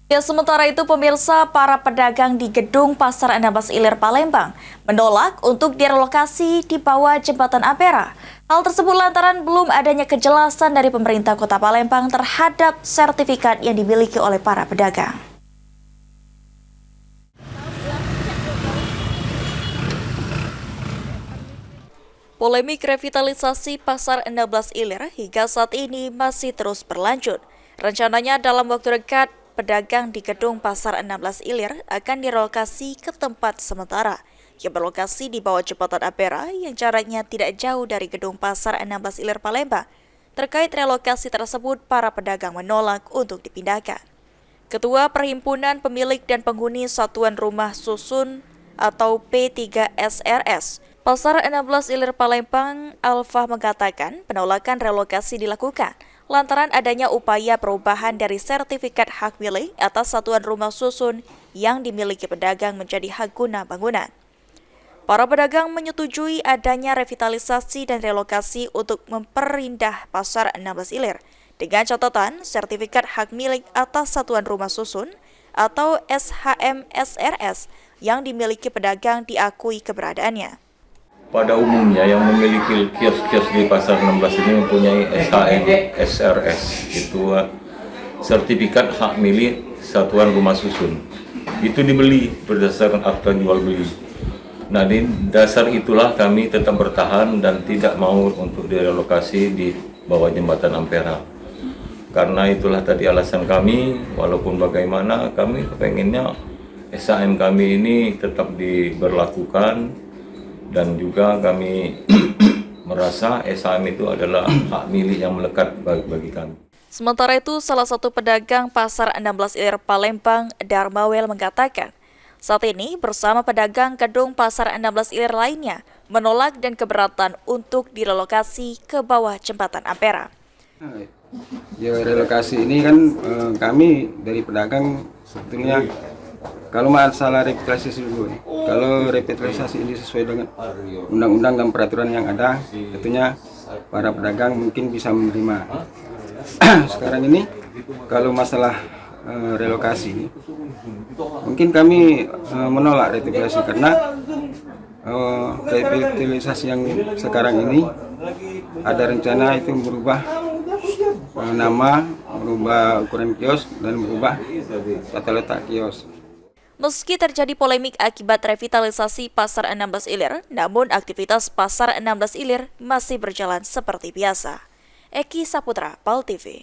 Ya, sementara itu pemirsa, para pedagang di gedung Pasar 16 Ilir Palembang menolak untuk direlokasi di bawah jembatan Ampera. Hal tersebut lantaran belum adanya kejelasan dari pemerintah Kota Palembang terhadap sertifikat yang dimiliki oleh para pedagang. Polemik revitalisasi Pasar 16 Ilir hingga saat ini masih terus berlanjut. Rencananya dalam waktu dekat, pedagang di gedung Pasar 16 Ilir akan direlokasi ke tempat sementara yang berlokasi di bawah jembatan Ampera yang jaraknya tidak jauh dari gedung Pasar 16 Ilir Palembang. Terkait relokasi tersebut, para pedagang menolak untuk dipindahkan. Ketua Perhimpunan Pemilik dan Penghuni Satuan Rumah Susun atau P3SRS Pasar 16 Ilir Palembang, Alfa mengatakan penolakan relokasi dilakukan lantaran adanya upaya perubahan dari sertifikat hak milik atas satuan rumah susun yang dimiliki pedagang menjadi hak guna bangunan. Para pedagang menyetujui adanya revitalisasi dan relokasi untuk memperindah Pasar 16 Ilir dengan catatan sertifikat hak milik atas satuan rumah susun atau SHM-SRS yang dimiliki pedagang diakui keberadaannya. Pada umumnya yang memiliki kios-kios di Pasar 16 ini mempunyai SHM, SRS, itu sertifikat hak milik satuan rumah susun. Itu dibeli berdasarkan akta jual beli. Nah, di dasar itulah kami tetap bertahan dan tidak mau untuk direlokasi di bawah jembatan Ampera. Karena itulah tadi alasan kami, walaupun bagaimana kami pengennya SHM kami ini tetap diberlakukan. Dan juga kami merasa SHM itu adalah hak milik yang melekat bagi kami. Sementara itu, salah satu pedagang Pasar 16 Ilir Palembang, Darmawel, mengatakan, saat ini bersama pedagang gedung Pasar 16 Ilir lainnya menolak dan keberatan untuk direlokasi ke bawah jembatan Ampera. Ya, relokasi ini kan kami dari pedagang sebetulnya kalau masalah revitalisasi dulu, kalau revitalisasi ini sesuai dengan undang-undang dan peraturan yang ada, tentunya para pedagang mungkin bisa menerima. Sekarang ini kalau masalah relokasi, mungkin kami menolak revitalisasi karena revitalisasi yang sekarang ini ada rencana itu merubah nama, merubah ukuran kios dan merubah tata letak kios. Meski terjadi polemik akibat revitalisasi Pasar 16 Ilir, namun aktivitas Pasar 16 Ilir masih berjalan seperti biasa. Eki Saputra, PAL TV.